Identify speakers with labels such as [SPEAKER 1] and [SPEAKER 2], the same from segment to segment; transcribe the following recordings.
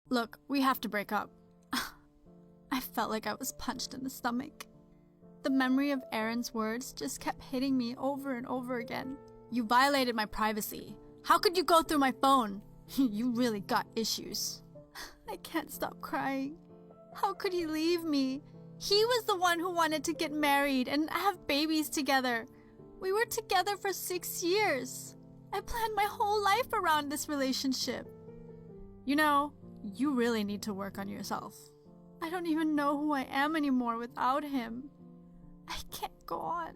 [SPEAKER 1] Look, we have to break up. I felt like I was punched in the stomach. The memory of Aaron's words just kept hitting me over and over again. You violated my privacy. How could you go through my phone? You really got issues. I can't stop crying. How could he leave me? He was the one who wanted to get married and have babies together. We were together for 6 years. I planned my whole life around this relationship. You know, you really need to work on yourself. I don't even know who I am anymore without him. I can't go on.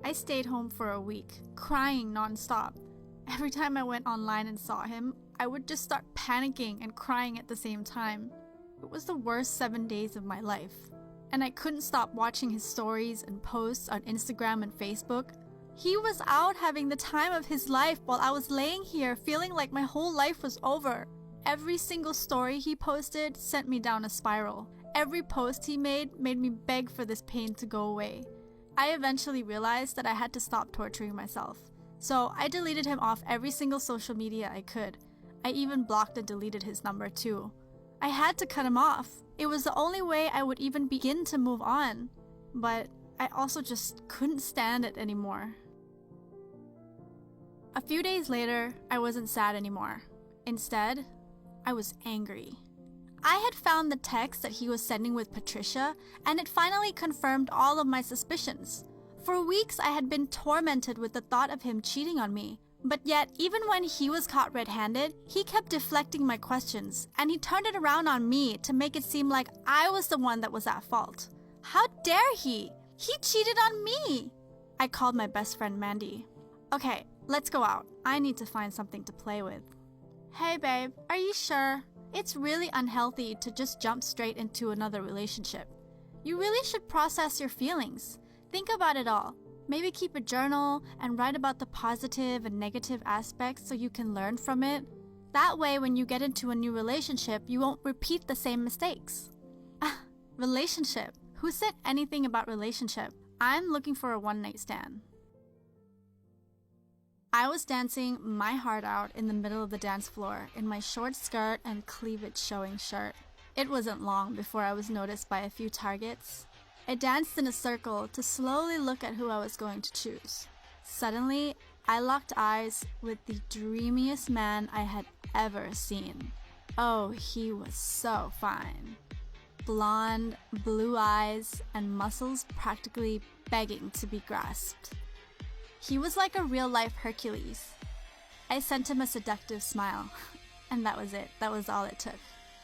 [SPEAKER 1] I stayed home for a week, crying nonstop. Every time I went online and saw him, I would just start panicking and crying at the same time. It was the worst 7 days of my life. And I couldn't stop watching his stories and posts on Instagram and Facebook. He was out having the time of his life while I was laying here feeling like my whole life was over. Every single story he posted sent me down a spiral. Every post he made me beg for this pain to go away. I eventually realized that I had to stop torturing myself. So I deleted him off every single social media I could. I even blocked and deleted his number too. I had to cut him off. It was the only way I would even begin to move on. But I also just couldn't stand it anymore. A few days later, I wasn't sad anymore. Instead, I was angry. I had found the text that he was sending with Patricia, and it finally confirmed all of my suspicions. For weeks, I had been tormented with the thought of him cheating on me. But yet, even when he was caught red-handed, he kept deflecting my questions, and he turned it around on me to make it seem like I was the one that was at fault. How dare he? He cheated on me! I called my best friend Mandy. Okay, let's go out. I need to find something to play with. Hey babe, are you sure? It's really unhealthy to just jump straight into another relationship. You really should process your feelings. Think about it all. Maybe keep a journal and write about the positive and negative aspects so you can learn from it. That way, when you get into a new relationship, you won't repeat the same mistakes. Relationship. Who said anything about relationship? I'm looking for a one-night stand. I was dancing my heart out in the middle of the dance floor in my short skirt and cleavage-showing shirt. It wasn't long before I was noticed by a few targets. I danced in a circle to slowly look at who I was going to choose. Suddenly, I locked eyes with the dreamiest man I had ever seen. Oh, he was so fine. Blonde, blue eyes, and muscles practically begging to be grasped. He was like a real-life Hercules. I sent him a seductive smile, and that was it. That was all it took.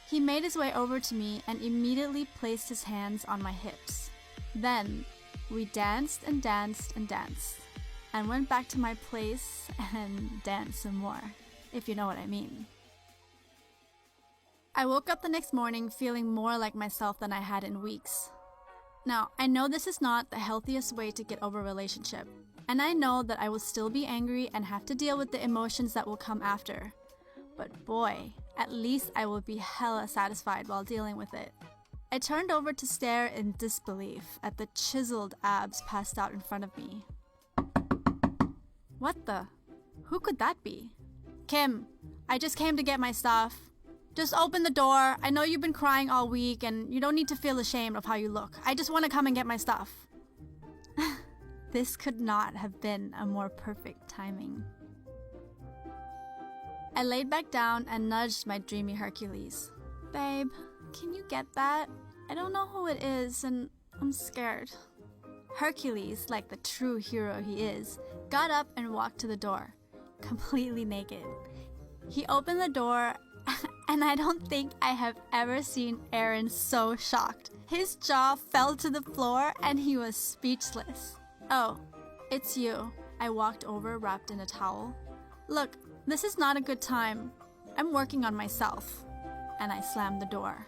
[SPEAKER 1] He made his way over to me and immediately placed his hands on my hips. Then, we danced and danced and danced, and went back to my place and danced some more, if you know what I mean. I woke up the next morning feeling more like myself than I had in weeks. Now, I know this is not the healthiest way to get over a relationship, and I know that I will still be angry and have to deal with the emotions that will come after. But boy, at least I will be hella satisfied while dealing with it. I turned over to stare in disbelief at the chiseled abs passed out in front of me. What the? Who could that be? Kim, I just came to get my stuff. Just open the door. I know you've been crying all week and you don't need to feel ashamed of how you look. I just want to come and get my stuff. This could not have been a more perfect timing. I laid back down and nudged my dreamy Hercules. Babe, can you get that? I don't know who it is and I'm scared. Hercules, like the true hero he is, got up and walked to the door, completely naked. He opened the door and I don't think I have ever seen Aaron so shocked. His jaw fell to the floor and he was speechless. Oh, it's you. I walked over wrapped in a towel. Look, this is not a good time. I'm working on myself. And I slammed the door.